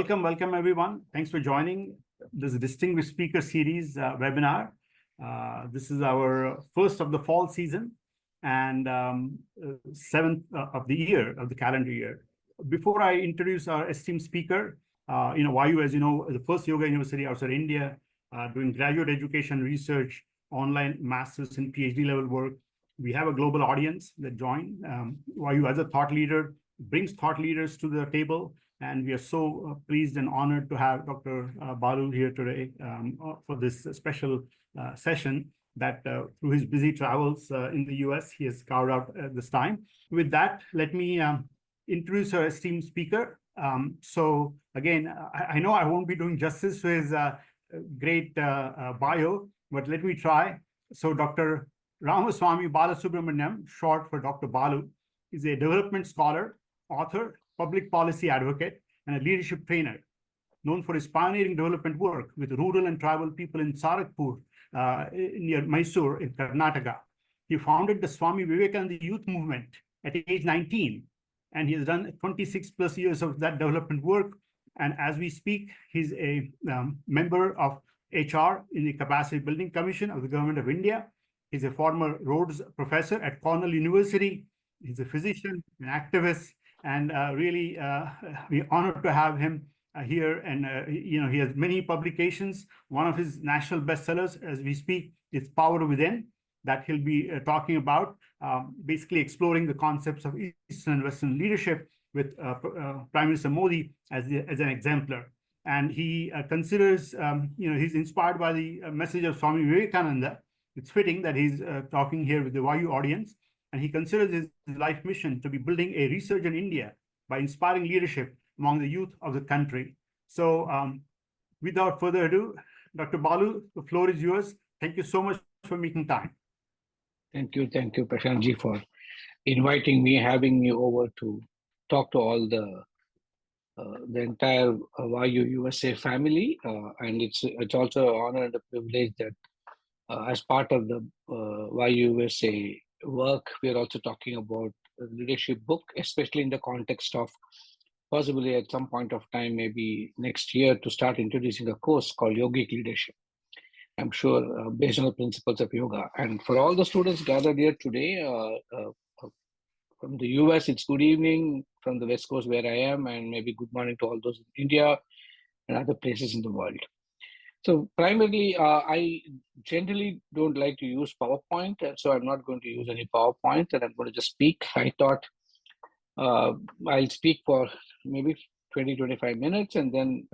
welcome everyone. Thanks for joining this Distinguished Speaker Series webinar. This is our first of the fall season and seventh of the year, of the calendar year. Before I introduce our esteemed speaker, YU, as you know, is the first yoga university outside India, doing graduate education, research, online master's and PhD level work. We have a global audience that join. YU as a thought leader brings thought leaders to the table. And we are so pleased and honored to have Dr. Balu here today for this special session that through his busy travels in the US, he has carved out this time. With that, let me introduce our esteemed speaker. So again, I know I won't be doing justice to his great bio, but let me try. So Dr. Ramaswamy Balasubramaniam, short for Dr. Balu, is a development scholar, author, public policy advocate, and a leadership trainer, known for his pioneering development work with rural and tribal people in Sarakpur, near Mysore in Karnataka. He founded the Swami Vivekananda Youth Movement at age 19, and he has done 26 plus years of that development work. And as we speak, he's a member of HR in the Capacity Building Commission of the Government of India. He's a former Rhodes professor at Cornell University. He's a physician, an activist, and really we're honored to have him here. And he has many publications. One of his national bestsellers as we speak is Power Within, that he'll be talking about, basically exploring the concepts of Eastern and Western leadership with Prime Minister Modi as an exemplar. And he considers, he's inspired by the message of Swami Vivekananda. It's fitting that he's talking here with the YU audience. And he considers his life mission to be building a resurgent India by inspiring leadership among the youth of the country. So without further ado, Dr. Balu, the floor is yours. Thank you so much for making time. Thank you, Prashantji, for inviting me, having me over to talk to all the entire YU USA family. And it's also an honor and a privilege that as part of the YU USA work, we are also talking about a leadership book, especially in the context of possibly at some point of time, maybe next year, to start introducing a course called Yogic Leadership. I'm sure based on the principles of yoga. And for all the students gathered here today, from the US, it's good evening. From the West Coast where I am, and maybe good morning to all those in India and other places in the world. So primarily, I generally don't like to use PowerPoint, so I'm not going to use any PowerPoint, and I'm going to just speak. I thought I'll speak for maybe 20-25 minutes, and then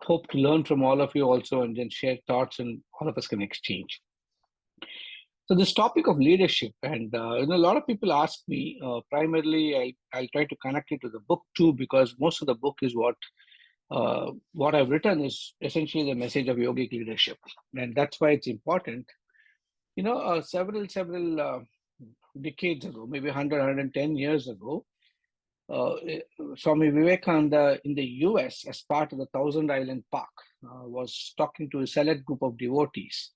hope to learn from all of you also, and then share thoughts, and all of us can exchange. So this topic of leadership, and a lot of people ask me, primarily I'll try to connect it to the book too, because most of the book is what I've written is essentially the message of yogic leadership, and that's why it's important. Several decades ago, maybe 110 years ago, Swami Vivekananda in the US, as part of the Thousand Island Park, was talking to a select group of devotees,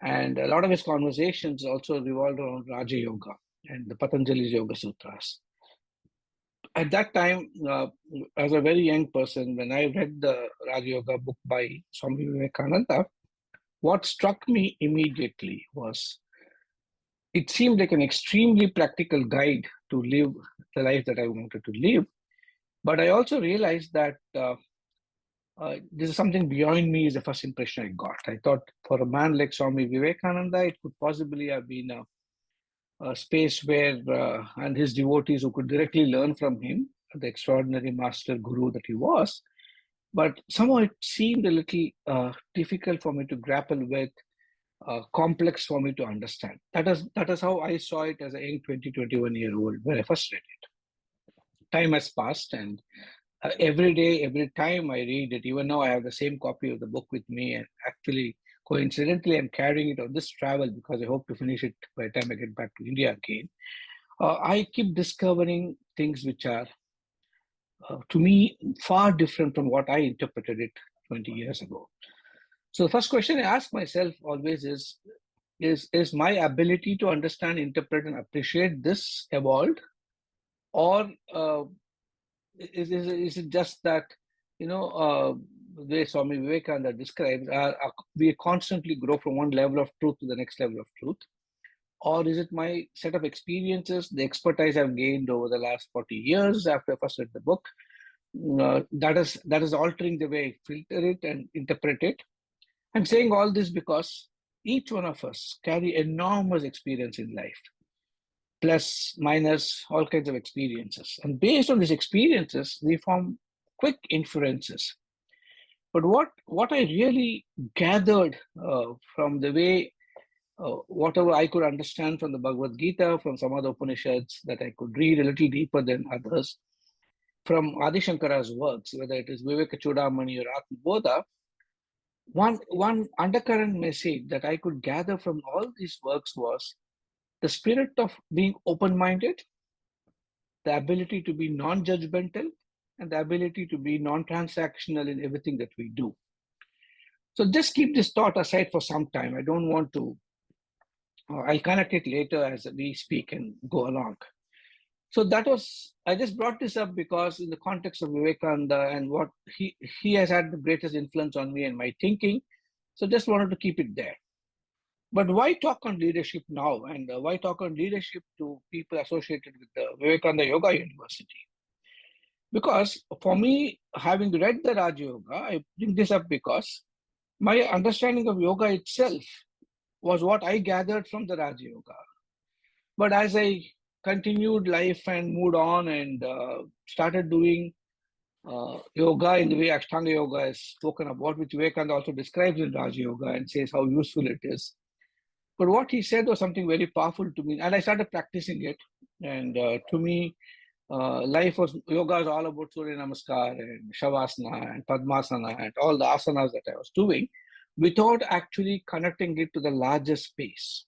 and a lot of his conversations also revolved around Raja Yoga and the Patanjali's Yoga Sutras. At that time, as a very young person, when I read the Raja Yoga book by Swami Vivekananda, what struck me immediately was it seemed like an extremely practical guide to live the life that I wanted to live. But I also realized that this is something beyond me is the first impression I got. I thought for a man like Swami Vivekananda, it could possibly have been a space where, and his devotees who could directly learn from him, the extraordinary master guru that he was. But somehow it seemed a little difficult for me to grapple with, complex for me to understand. That is how I saw it as a young 21-year-old when I first read it. Time has passed, and every day, every time I read it, even now I have the same copy of the book with me, and actually, coincidentally, I'm carrying it on this travel because I hope to finish it by the time I get back to India again. I keep discovering things which are, to me, far different from what I interpreted it 20 years ago. So the first question I ask myself always is my ability to understand, interpret, and appreciate this evolved? Or is it just that the way Swami Vivekananda describes, we constantly grow from one level of truth to the next level of truth? Or is it my set of experiences, the expertise I've gained over the last 40 years after I first read the book, that is altering the way I filter it and interpret it? I'm saying all this because each one of us carry enormous experience in life, plus, minus, all kinds of experiences. And based on these experiences, we form quick inferences. But what I really gathered from the way, whatever I could understand from the Bhagavad Gita, from some other Upanishads that I could read a little deeper than others, from Adi Shankara's works, whether it is Viveka Chudamani or Atma Bodha, one undercurrent message that I could gather from all these works was the spirit of being open-minded, the ability to be non-judgmental, and the ability to be non-transactional in everything that we do. So just keep this thought aside for some time. I don't want to, I'll connect it later as we speak and go along. So I just brought this up because in the context of Vivekananda and what he has had the greatest influence on me and my thinking. So just wanted to keep it there. But why talk on leadership now? And why talk on leadership to people associated with the Vivekananda Yoga University? Because for me, having read the Raja Yoga, I bring this up because my understanding of yoga itself was what I gathered from the Raja Yoga. But as I continued life and moved on and started doing yoga in the way Ashtanga Yoga is spoken about, which Vivekananda also describes in Raja Yoga and says how useful it is. But what he said was something very powerful to me, and I started practicing it. And to me, yoga is all about Surya Namaskar and Shavasana and Padmasana and all the asanas that I was doing without actually connecting it to the larger space.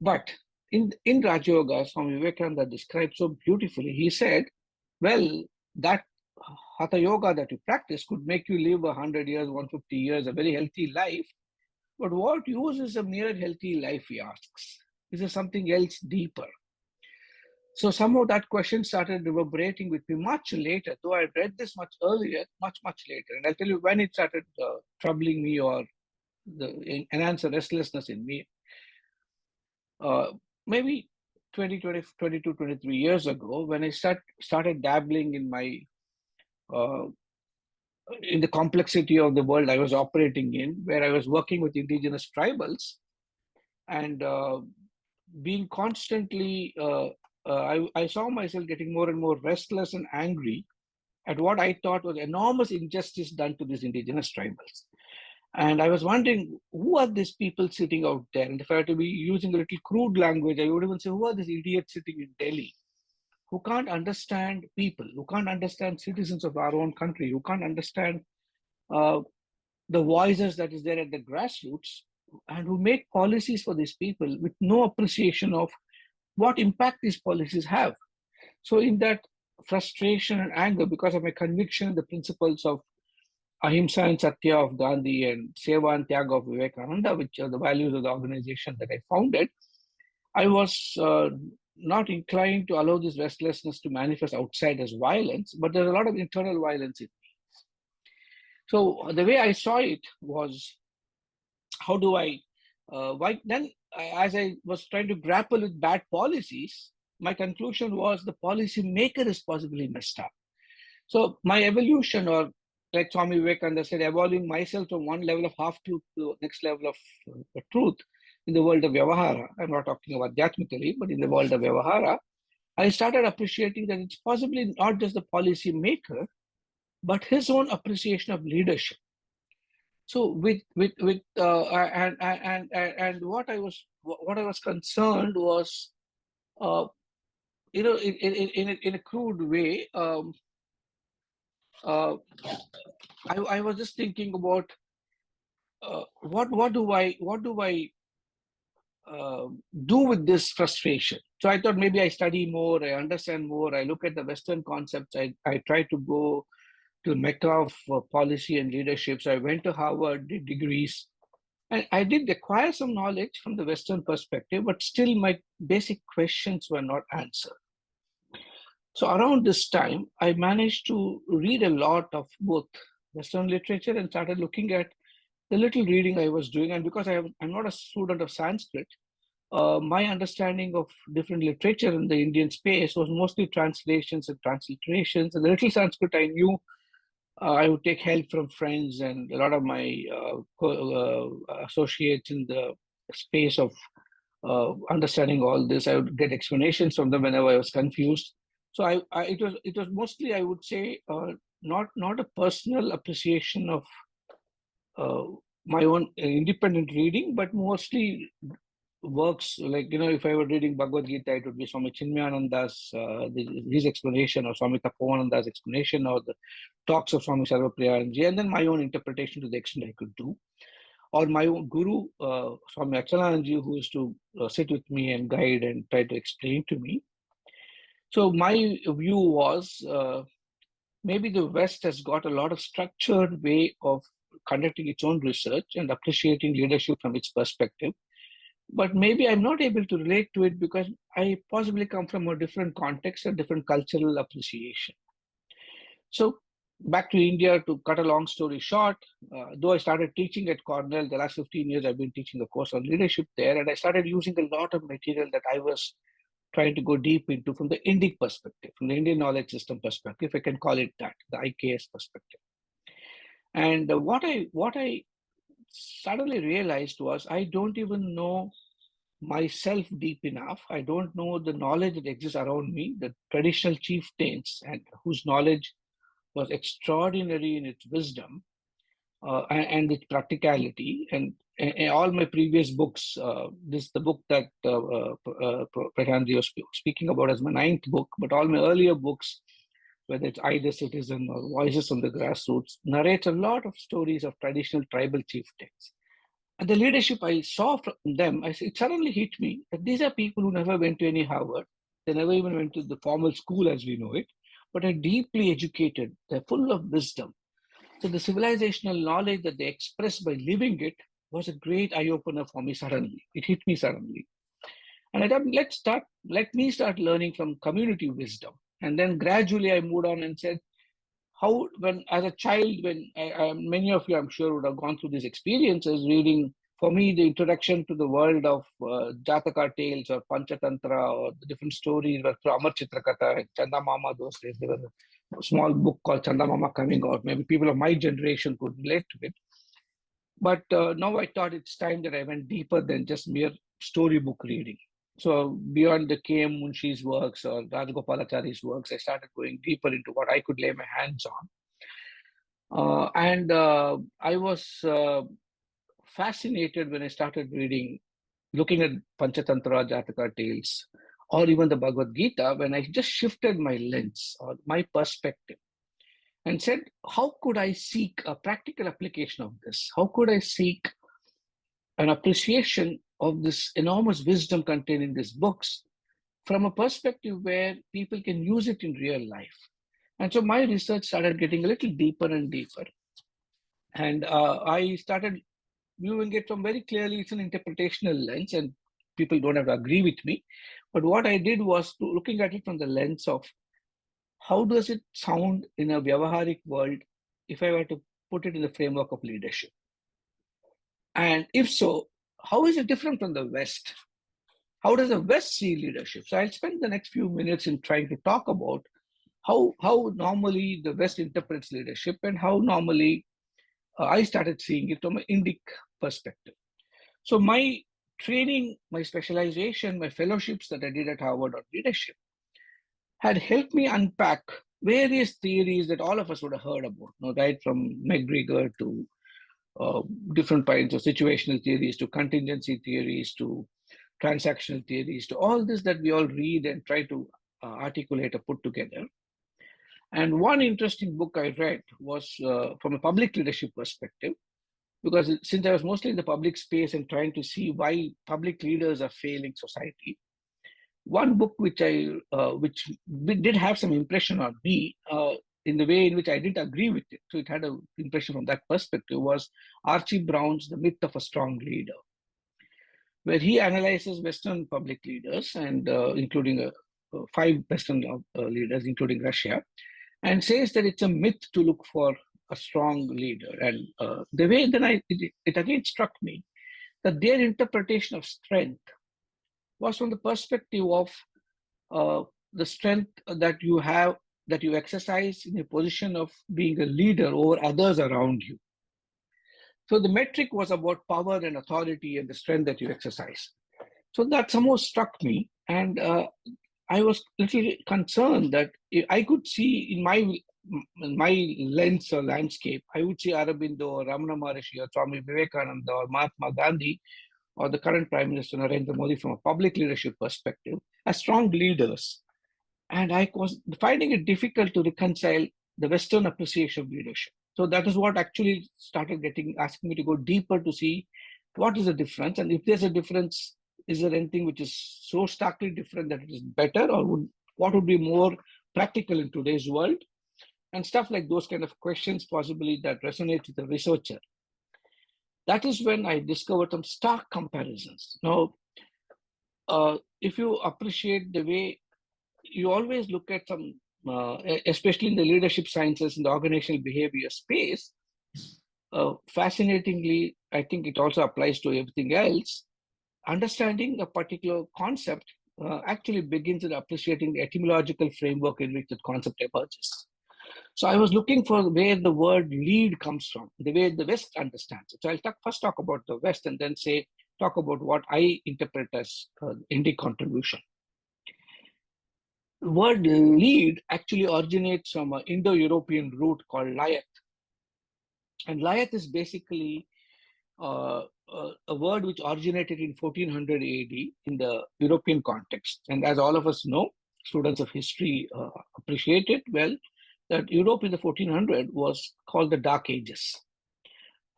But in Raja Yoga, Swami Vivekananda described so beautifully, he said, well, that Hatha Yoga that you practice could make you live 100 years, 150 years, a very healthy life. But what use is a mere healthy life, he asks? Is there something else deeper? So somehow that question started reverberating with me much later, though I read this much earlier, much later. And I'll tell you when it started troubling me or enhance the restlessness in me. Maybe 22, 23 years ago, when I started dabbling in my in the complexity of the world I was operating in, where I was working with indigenous tribals and being constantly, I saw myself getting more and more restless and angry at what I thought was enormous injustice done to these indigenous tribals. And I was wondering, who are these people sitting out there? And if I had to be using a little crude language, I would even say, who are these idiots sitting in Delhi who can't understand people, who can't understand citizens of our own country, who can't understand the voices that is there at the grassroots, and who make policies for these people with no appreciation of what impact these policies have. So in that frustration and anger, because of my conviction, the principles of Ahimsa and Satya of Gandhi and Seva and Tyaga of Vivekananda, which are the values of the organization that I founded, I was not inclined to allow this restlessness to manifest outside as violence, but there's a lot of internal violence in me. So the way I saw it was, how do I, as I was trying to grapple with bad policies, my conclusion was the policy maker is possibly messed up. So my evolution, or like Swami Vivekananda said, evolving myself from one level of half-truth to the next level of truth in the world of Vyavahara. I'm not talking about Dhyatmically, but in the world of Vyavahara, I started appreciating that it's possibly not just the policy maker, but his own appreciation of leadership. So what I was concerned was, in a crude way, I was just thinking about what do I do with this frustration. So I thought maybe I study more, I understand more, I look at the Western concepts, I try to go to the Mecca of policy and leadership. So I went to Harvard, did degrees, and I did acquire some knowledge from the Western perspective, but still my basic questions were not answered. So around this time, I managed to read a lot of both Western literature and started looking at the little reading I was doing. And because I'm not a student of Sanskrit, my understanding of different literature in the Indian space was mostly translations and transliterations. And the little Sanskrit I knew, I would take help from friends and a lot of my associates in the space of understanding all this. I would get explanations from them whenever I was confused. So it was mostly, I would say, not a personal appreciation of uh, my own independent reading, but mostly works like, if I were reading Bhagavad Gita, it would be Swami Chinmayananda's his explanation, or Swami Tapovananda's explanation, or the talks of Swami Sarvapriyanji, and then my own interpretation to the extent I could do. Or my own guru, Swami Achalananji, who used to sit with me and guide and try to explain to me. So my view was maybe the West has got a lot of structured way of conducting its own research and appreciating leadership from its perspective. But maybe I'm not able to relate to it because I possibly come from a different context, a different cultural appreciation. So back to India, to cut a long story short, though I started teaching at Cornell, the last 15 years I've been teaching a course on leadership there, and I started using a lot of material that I was trying to go deep into from the Indic perspective, from the Indian knowledge system perspective, if I can call it that, the IKS perspective. And what I suddenly realized was I don't even know myself deep enough. I don't know the knowledge that exists around me, the traditional chieftains, and whose knowledge was extraordinary in its wisdom and its practicality. And all my previous books, this the book that Pradhanji was speaking about as my ninth book, but all my earlier books, whether it's I the Citizen or Voices from the Grassroots, narrates a lot of stories of traditional tribal chieftains. And the leadership I saw from them, it suddenly hit me that these are people who never went to any Harvard. They never even went to the formal school as we know it, but are deeply educated. They're full of wisdom. So the civilizational knowledge that they express by living it was a great eye-opener for me suddenly. It hit me suddenly. And I thought, let me start learning from community wisdom. And then gradually I moved on and said, how, when as a child, many of you I'm sure would have gone through these experiences reading, for me, the introduction to the world of Jataka tales or Panchatantra or the different stories were through Amar Chitrakatha and Chanda Mama. Those days there was a small book called Chanda Mama coming out. Maybe people of my generation could relate to it. But now I thought it's time that I went deeper than just mere storybook reading. So beyond the K.M. Munshi's works or Rajagopalachari's works, I started going deeper into what I could lay my hands on. And I was fascinated when I started reading, looking at Panchatantra, Jataka tales, or even the Bhagavad Gita, when I just shifted my lens or my perspective and said, how could I seek a practical application of this? How could I seek an appreciation of this enormous wisdom contained in these books from a perspective where people can use it in real life? And so my research started getting a little deeper and deeper. And I started viewing it from very clearly, it's an interpretational lens, and people don't have to agree with me. But what I did was looking at it from the lens of how does it sound in a Vyavaharik world if I were to put it in the framework of leadership? And if so, how is it different from the West? How does the West see leadership? So I'll spend the next few minutes in trying to talk about how normally the West interprets leadership and how normally I started seeing it from an Indic perspective. So my training, my specialization, my fellowships that I did at Harvard on leadership had helped me unpack various theories that all of us would have heard about, right from McGregor to different kinds of situational theories, to contingency theories, to transactional theories, to all this that we all read and try to articulate or put together. And one interesting book I read was from a public leadership perspective, because since I was mostly in the public space and trying to see why public leaders are failing society, one book which did have some impression on me in the way in which I didn't agree with it, so it had an impression from that perspective, was Archie Brown's The Myth of a Strong Leader, where he analyzes Western public leaders and including five Western leaders, including Russia, and says that it's a myth to look for a strong leader. And the way then it again struck me that their interpretation of strength was from the perspective of the strength that you have, that you exercise in a position of being a leader over others around you. So the metric was about power and authority and the strength that you exercise. So that somehow struck me, and I was a little concerned that I could see in my lens or landscape, I would see Aurobindo or Ramana Maharshi or Swami Vivekananda or Mahatma Gandhi or the current Prime Minister Narendra Modi from a public leadership perspective as strong leaders. And I was finding it difficult to reconcile the Western appreciation of leadership. So that is what actually started asking me to go deeper to see what is the difference. And if there's a difference, is there anything which is so starkly different that it is better, or what would be more practical in today's world? And stuff like those kind of questions possibly that resonate with a researcher. That is when I discovered some stark comparisons. Now, if you appreciate the way you always look at some, especially in the leadership sciences, in the organizational behavior space, fascinatingly, I think it also applies to everything else. Understanding a particular concept actually begins with appreciating the etymological framework in which the concept emerges. So I was looking for where the word lead comes from, the way the West understands it. So I'll first talk about the West and then talk about what I interpret as Indic contribution. The word lead actually originates from an Indo-European root called layat. And layat is basically a word which originated in 1400 AD in the European context. And as all of us know, students of history appreciate it well, that Europe in the 1400 was called the Dark Ages,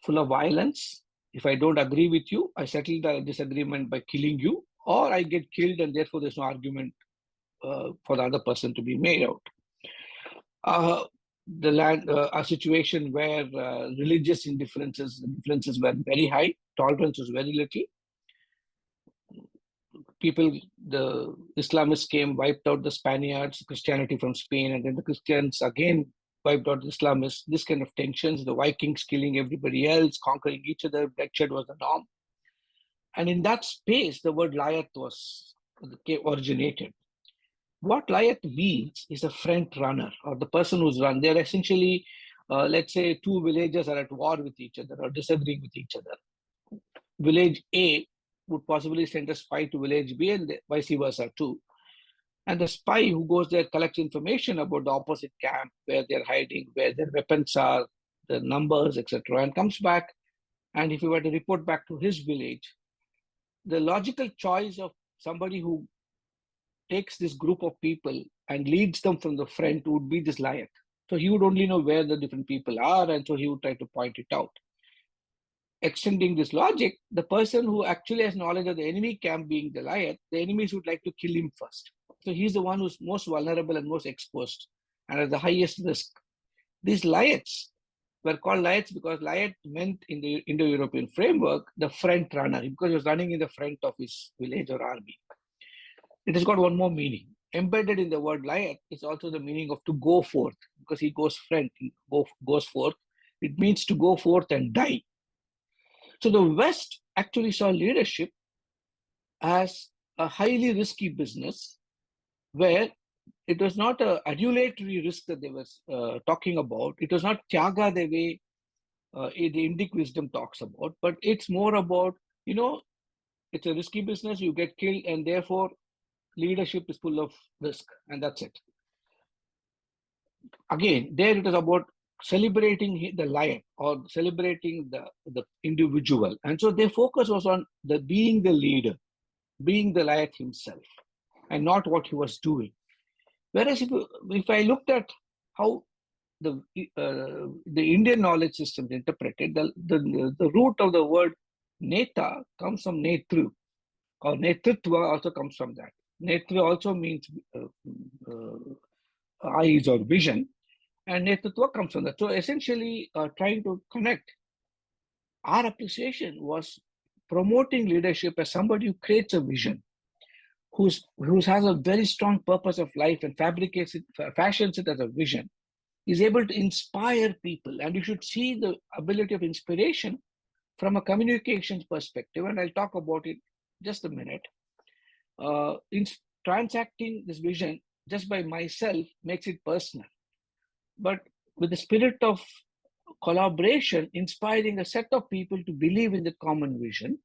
full of violence. If I don't agree with you, I settle the disagreement by killing you, or I get killed and therefore there's no argument for the other person to be made out. A situation where religious differences were very high, tolerance was very little. The Islamists came, wiped out the Spaniards, Christianity from Spain, and then the Christians again wiped out the Islamists. This kind of tensions, the Vikings killing everybody else, conquering each other, bloodshed was the norm. And in that space, the word layat originated. What layat means is a front runner, or the person who's run. They're essentially, let's say, two villagers are at war with each other or disagreeing with each other. Village A would possibly send a spy to village B and vice versa too. And the spy who goes there collects information about the opposite camp, where they're hiding, where their weapons are, the numbers, etc., and comes back. And if he were to report back to his village, the logical choice of somebody who takes this group of people and leads them from the front would be this layat. So he would only know where the different people are, and so he would try to point it out. Extending this logic, the person who actually has knowledge of the enemy camp being the layat, the enemies would like to kill him first. So he's the one who's most vulnerable and most exposed and at the highest risk. These layats were called layats because layat meant in the Indo-European framework the front runner, because he was running in the front of his village or army. It has got one more meaning. Embedded in the word layat is also the meaning of to go forth, because he goes front, goes forth. It means to go forth and die. So the West actually saw leadership as a highly risky business, where it was not an adulatory risk that they were talking about. It was not tyaga the way the Indic wisdom talks about, but it's more about, it's a risky business, you get killed, and therefore leadership is full of risk, and that's it. Again, there it is about celebrating the layat or celebrating the individual. And so their focus was on being the leader, being the layat himself, and not what he was doing. Whereas if I looked at how the Indian knowledge system is interpreted, the root of the word neta comes from netru, or netritva also comes from that. Netra also means eyes or vision, and netritva comes from that. So essentially, trying to connect, our appreciation was promoting leadership as somebody who creates a vision, who has a very strong purpose of life and fabricates it, fashions it as a vision, is able to inspire people. And you should see the ability of inspiration from a communications perspective. And I'll talk about it just a minute. In transacting this vision just by myself makes it personal. But with the spirit of collaboration, inspiring a set of people to believe in the common vision,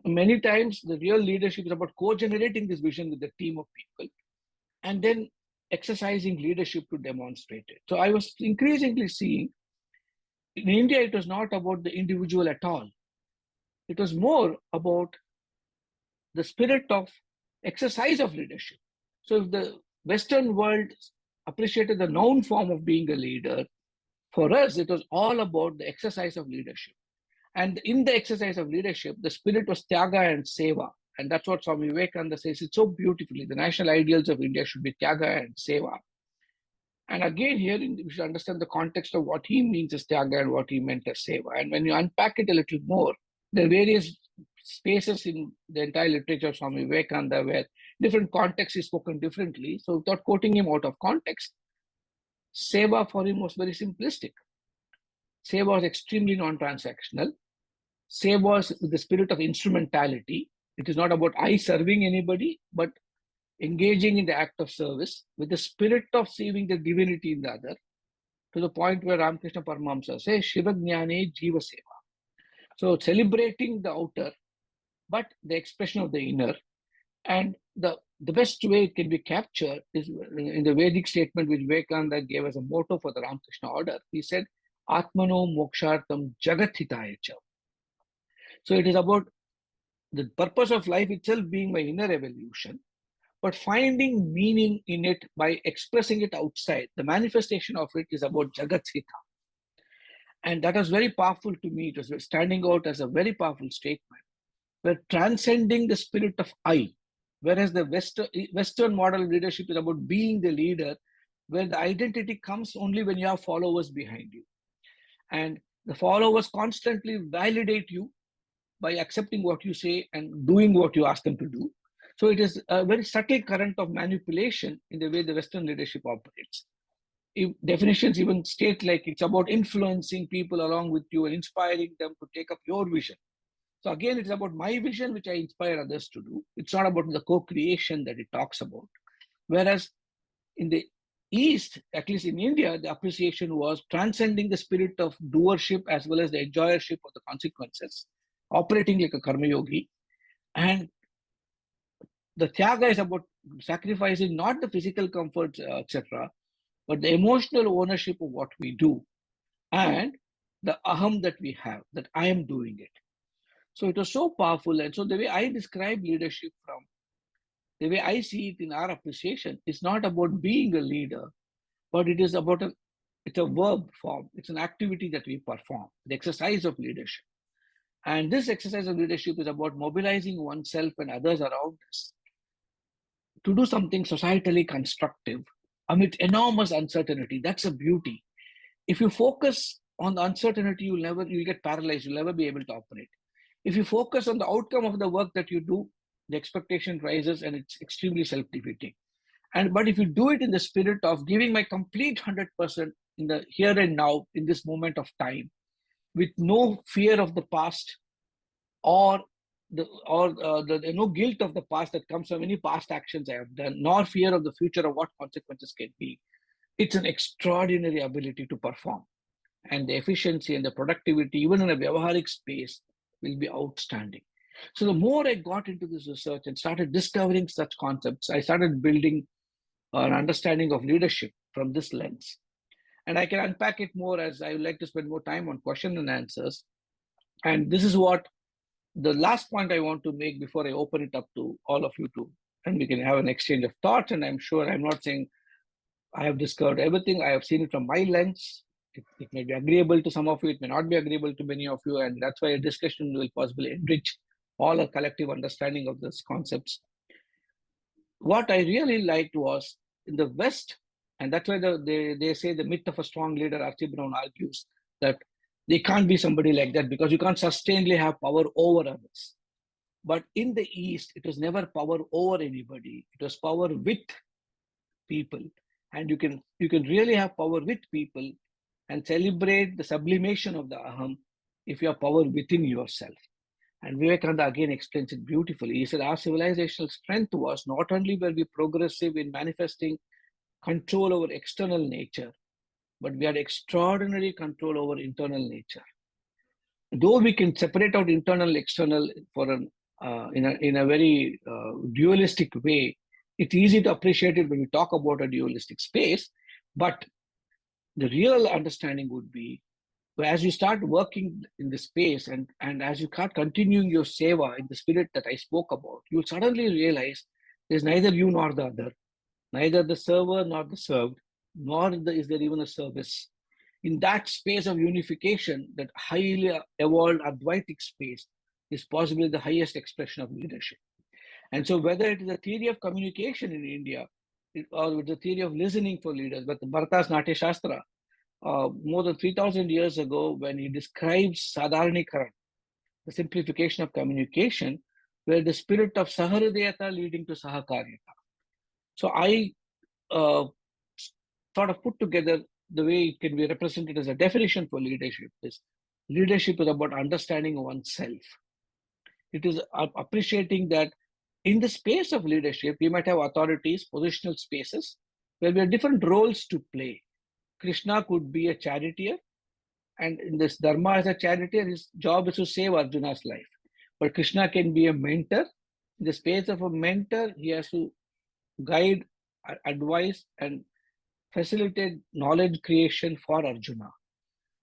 many times the real leadership is about co-generating this vision with a team of people and then exercising leadership to demonstrate it. So I was increasingly seeing in India, it was not about the individual at all. It was more about the spirit of exercise of leadership. So if the Western world appreciated the noun form of being a leader, for us, it was all about the exercise of leadership. And in the exercise of leadership, the spirit was Tyaga and Seva. And that's what Swami Vivekananda says it so beautifully. The national ideals of India should be Tyaga and Seva. And again, here we should understand the context of what he means as Tyaga and what he meant as Seva. And when you unpack it a little more, there are various spaces in the entire literature of Swami Vivekananda where different contexts is spoken differently. So without quoting him out of context, Seva for him was very simplistic. Seva was extremely non-transactional. Seva was with the spirit of instrumentality. It is not about I serving anybody, but engaging in the act of service with the spirit of seeing the divinity in the other, to the point where Ramakrishna Paramahamsa says, Shiva Jnane Jiva Seva. So celebrating the outer, but the expression of the inner. And the best way it can be captured is in the Vedic statement which Vivekananda gave as a motto for the Ramakrishna order. He said, Atmano Mokshartam Jagathitaya Cha. So it is about the purpose of life itself being my inner evolution, but finding meaning in it by expressing it outside. The manifestation of it is about Jagathita. And that was very powerful to me. It was standing out as a very powerful statement. We're transcending the spirit of I, whereas the Western model of leadership is about being the leader, where the identity comes only when you have followers behind you. And the followers constantly validate you by accepting what you say and doing what you ask them to do. So it is a very subtle current of manipulation in the way the Western leadership operates. If definitions even state like it's about influencing people along with you and inspiring them to take up your vision. So again, it's about my vision, which I inspire others to do. It's not about the co-creation that it talks about. Whereas in the East, at least in India, the appreciation was transcending the spirit of doership as well as the enjoyership of the consequences, operating like a karma yogi. And the Tyaga is about sacrificing not the physical comforts, etc., but the emotional ownership of what we do and the aham that we have, that I am doing it. So it was so powerful. And so the way I describe leadership from the way I see it in our appreciation, is not about being a leader, but it is about it's a verb form. It's an activity that we perform, the exercise of leadership. And this exercise of leadership is about mobilizing oneself and others around us to do something societally constructive amid enormous uncertainty. That's a beauty. If you focus on the uncertainty, you'll get paralyzed. You'll never be able to operate. If you focus on the outcome of the work that you do, the expectation rises and it's extremely self-defeating. But if you do it in the spirit of giving my complete 100% in the here and now, in this moment of time, with no fear of the past or no guilt of the past that comes from any past actions I have done, nor fear of the future of what consequences can be, it's an extraordinary ability to perform. And the efficiency and the productivity, even in a Vyavaharik space, will be outstanding. So the more I got into this research and started discovering such concepts, I started building an understanding of leadership from this lens. And I can unpack it more as I would like to spend more time on question and answers. And this is what the last point I want to make before I open it up to all of you too. And we can have an exchange of thoughts. And I'm sure I'm not saying I have discovered everything. I have seen it from my lens. It may be agreeable to some of you. It may not be agreeable to many of you. And that's why a discussion will possibly enrich all a collective understanding of these concepts. What I really liked was in the West, and that's why they say the myth of a strong leader, Archie Brown argues that they can't be somebody like that because you can't sustainably have power over others. But in the East, it was never power over anybody. It was power with people. And you can really have power with people and celebrate the sublimation of the aham if you have power within yourself. And Vivekananda again explains it beautifully. He said, our civilizational strength was not only were we progressive in manifesting control over external nature, but we had extraordinary control over internal nature. Though we can separate out internal, external for in a very dualistic way, it's easy to appreciate it when we talk about a dualistic space. But the real understanding would be, as you start working in the space and as you start continuing your seva in the spirit that I spoke about, you'll suddenly realize there's neither you nor the other, neither the server nor the served, nor is there even a service. In that space of unification, that highly evolved Advaitic space is possibly the highest expression of leadership. And so whether it is a theory of communication in India or the theory of listening for leaders, but Bharata's Natya Shastra, more than 3,000 years ago, when he describes Sadharanikaran, the simplification of communication, where the spirit of Sahridayata leading to Sahakaryata. So I sort of put together the way it can be represented as a definition for leadership is leadership is about understanding oneself. It is appreciating that in the space of leadership, we might have authorities, positional spaces, where we have different roles to play. Krishna could be a charioteer, and in this Dharma as a charioteer, his job is to save Arjuna's life. But Krishna can be a mentor. In the space of a mentor, he has to guide, advise, and facilitate knowledge creation for Arjuna.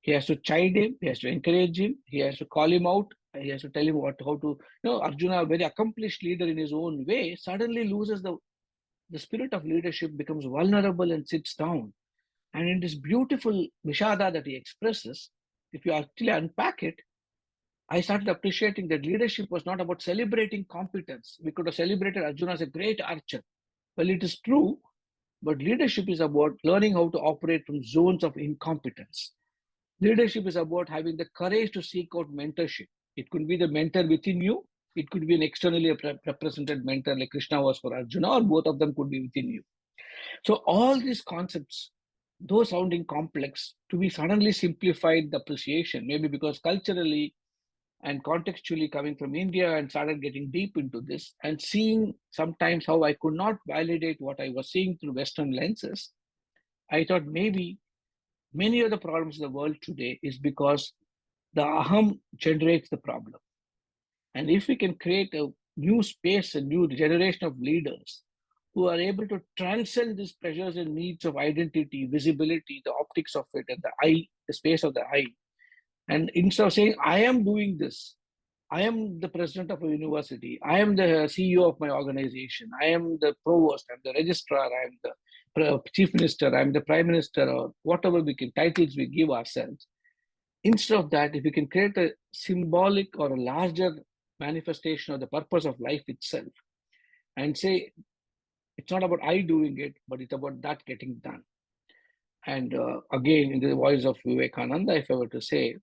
He has to chide him, he has to encourage him, he has to call him out, he has to tell him how to. Arjuna, a very accomplished leader in his own way, suddenly loses the spirit of leadership, becomes vulnerable and sits down. And in this beautiful Vishada that he expresses, if you actually unpack it, I started appreciating that leadership was not about celebrating competence. We could have celebrated Arjuna as a great archer. Well, it is true, but leadership is about learning how to operate from zones of incompetence. Leadership is about having the courage to seek out mentorship. It could be the mentor within you. It could be an externally represented mentor like Krishna was for Arjuna, or both of them could be within you. So all these concepts, though sounding complex, to be suddenly simplified the appreciation, maybe because culturally and contextually coming from India and started getting deep into this and seeing sometimes how I could not validate what I was seeing through Western lenses, I thought maybe many of the problems in the world today is because the aham generates the problem. And if we can create a new space, a new generation of leaders who are able to transcend these pressures and needs of identity, visibility, the optics of it, and the eye, the space of the eye. And instead of saying, I am doing this, I am the president of a university, I am the CEO of my organization, I am the provost, I'm the registrar, I'm the chief minister, I'm the prime minister, or whatever titles we give ourselves. Instead of that, if we can create a symbolic or a larger manifestation of the purpose of life itself and say, it's not about I doing it, but it's about that getting done. And again, in the voice of Vivekananda, if I were to say,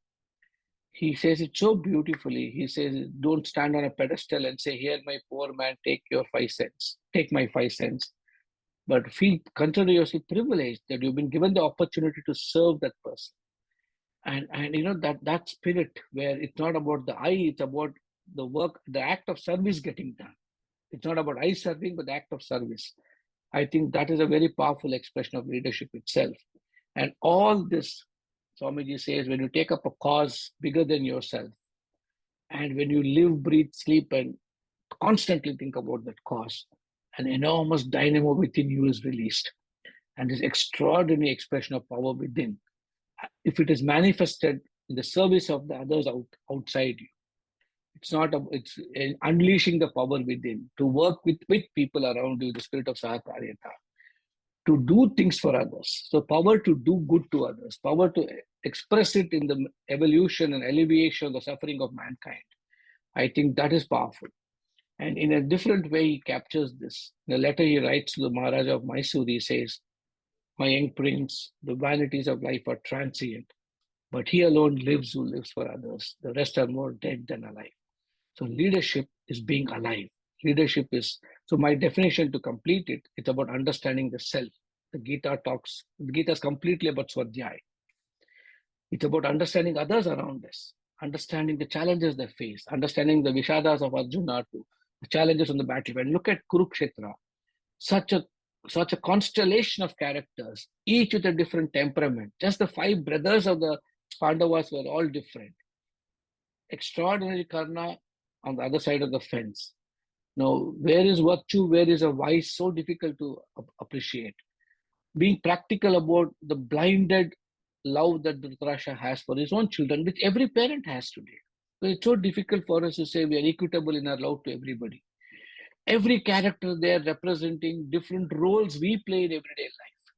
he says it so beautifully. He says, don't stand on a pedestal and say, here, my poor man, take your 5 cents, take my 5 cents. But consider yourself privileged that you've been given the opportunity to serve that person. And that spirit where it's not about the I, it's about the work, the act of service getting done. It's not about I serving, but the act of service. I think that is a very powerful expression of leadership itself. And all this, Swamiji says, when you take up a cause bigger than yourself, and when you live, breathe, sleep, and constantly think about that cause, an enormous dynamo within you is released. And this extraordinary expression of power within, if it is manifested in the service of the others outside you, it's unleashing the power within to work with people around you, the spirit of Sahakaryata, to do things for others. So power to do good to others, power to express it in the evolution and alleviation of the suffering of mankind. I think that is powerful. And in a different way, he captures this. In a letter he writes to the Maharaja of Mysore, he says, my young prince, the vanities of life are transient, but he alone lives who lives for others. The rest are more dead than alive. So leadership is being alive. Leadership is, so my definition to complete it, it's about understanding the self. The Gita is completely about Swadhyaya. It's about understanding others around us, understanding the challenges they face, understanding the Vishadas of Arjuna too, the challenges on the battlefield. Look at Kurukshetra, such a constellation of characters, each with a different temperament. Just the five brothers of the Pandavas were all different. Extraordinary Karna on the other side of the fence. Now, where is virtue? Where is a vice? So difficult to appreciate. Being practical about the blinded love that Dhritarashtra has for his own children, which every parent has today. So it's so difficult for us to say we are equitable in our love to everybody. Every character there representing different roles we play in everyday life.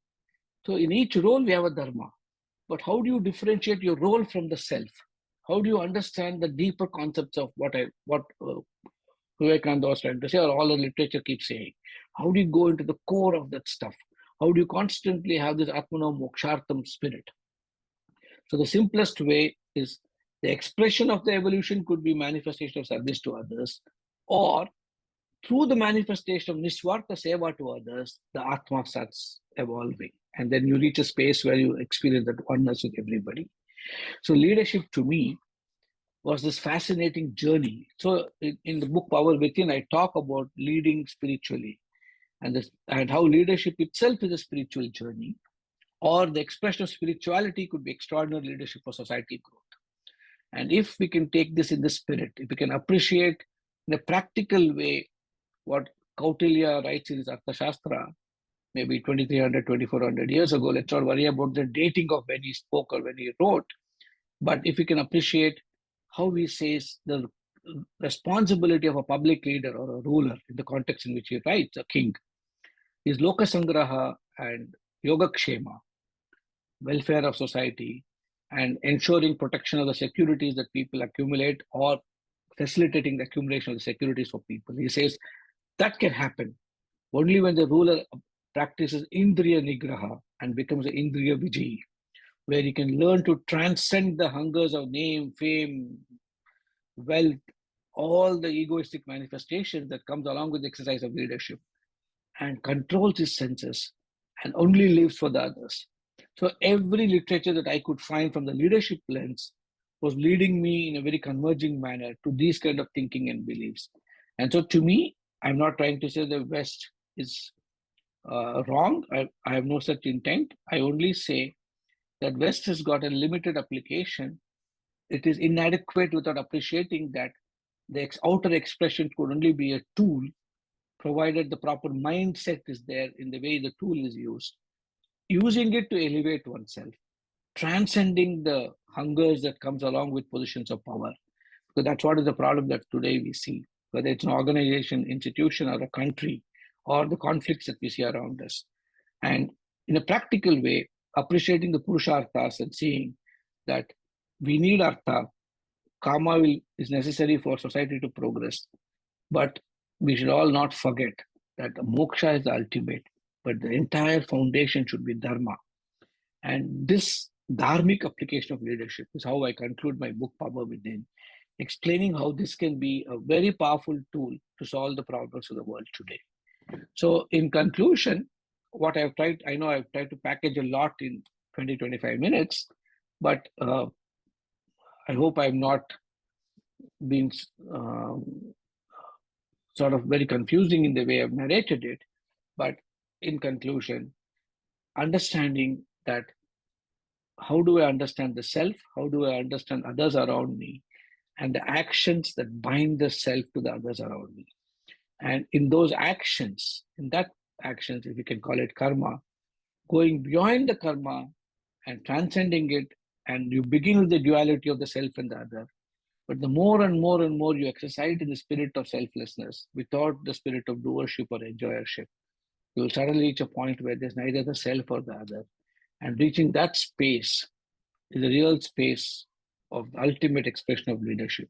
So in each role we have a dharma. But how do you differentiate your role from the self? How do you understand the deeper concepts of what Vivekananda was trying to say, or all the literature keeps saying? How do you go into the core of that stuff? How do you constantly have this Atmano Mokshartham spirit? So the simplest way is the expression of the evolution could be manifestation of service to others, or through the manifestation of Niswartha Seva to others, the Atma starts evolving. And then you reach a space where you experience that oneness with everybody. So leadership to me was this fascinating journey. So in the book Power Within, I talk about leading spiritually and how leadership itself is a spiritual journey, or the expression of spirituality could be extraordinary leadership for society growth. And if we can take this in the spirit, if we can appreciate in a practical way what Kautilya writes in his Arthashastra, maybe 2300, 2400 years ago, let's not worry about the dating of when he spoke or when he wrote. But if we can appreciate how he says the responsibility of a public leader or a ruler in the context in which he writes, a king, is Lokasangraha and Yogakshema, welfare of society, and ensuring protection of the securities that people accumulate or facilitating the accumulation of the securities for people. He says that can happen only when the ruler practices Indriya Nigraha and becomes an Indriya Vijayi, where he can learn to transcend the hungers of name, fame, wealth, all the egoistic manifestations that comes along with the exercise of leadership, and controls his senses and only lives for the others. So every literature that I could find from the leadership lens was leading me in a very converging manner to these kind of thinking and beliefs. And so to me, I'm not trying to say the West is wrong. I have no such intent. I only say that West has got a limited application. It is inadequate without appreciating that the outer expression could only be a tool, provided the proper mindset is there in the way the tool is used. Using it to elevate oneself, transcending the hungers that comes along with positions of power. Because that's what is the problem that today we see, whether it's an organization, institution, or a country, or the conflicts that we see around us. And in a practical way, appreciating the Purusharthas and seeing that we need Artha, Kama is necessary for society to progress. But we should all not forget that moksha is the ultimate, but the entire foundation should be dharma. And this dharmic application of leadership is how I conclude my book, Power Within, explaining how this can be a very powerful tool to solve the problems of the world today. So in conclusion, what I've tried, I know I've tried to package a lot in 20, 25 minutes, but I hope I'm not being sort of very confusing in the way I've narrated it. But in conclusion, understanding that how do I understand the self? How do I understand others around me? And the actions that bind the self to the others around me. And in those actions, if you can call it karma, going beyond the karma and transcending it, and you begin with the duality of the self and the other. But the more and more and more you exercise in the spirit of selflessness, without the spirit of doership or enjoyership, you will suddenly reach a point where there's neither the self or the other. And reaching that space is a real space of the ultimate expression of leadership,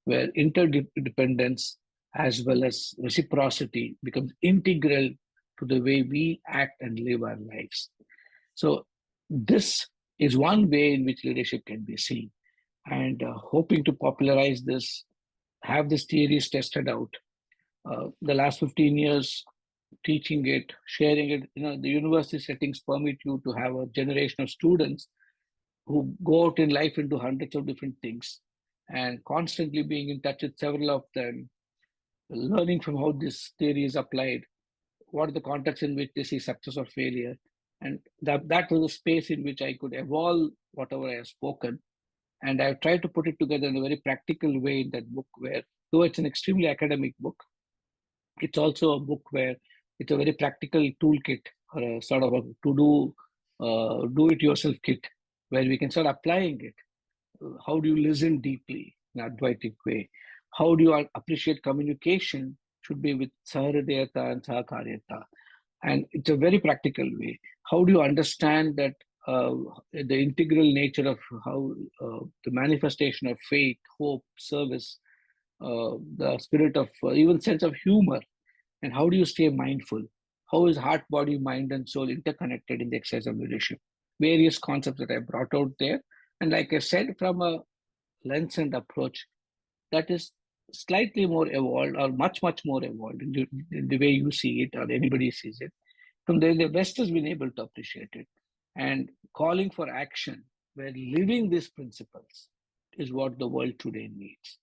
where interdependence as well as reciprocity becomes integral to the way we act and live our lives. So this is one way in which leadership can be seen. And hoping to popularize this have these theories tested out. The last 15 years, teaching it, sharing it, the university settings permit you to have a generation of students who go out in life into hundreds of different things, and constantly being in touch with several of them, learning from how this theory is applied, what are the contexts in which they see success or failure. And that was a space in which I could evolve whatever I have spoken. And I've tried to put it together in a very practical way in that book, where, though it's an extremely academic book, it's also a book where it's a very practical toolkit, or a sort of a do it yourself kit, where we can start applying it. How do you listen deeply in an Advaitic way? How do you appreciate communication should be with Sahridayata and Sahakaryata? And it's a very practical way. How do you understand that the integral nature of how the manifestation of faith, hope, service, the spirit of even sense of humor, and how do you stay mindful? How is heart, body, mind, and soul interconnected in the exercise of leadership? Various concepts that I brought out there. And like I said, from a lens and approach that is slightly more evolved, or much, much more evolved in the way you see it or anybody sees it. From there, the West has been able to appreciate it. And calling for action, where living these principles is what the world today needs.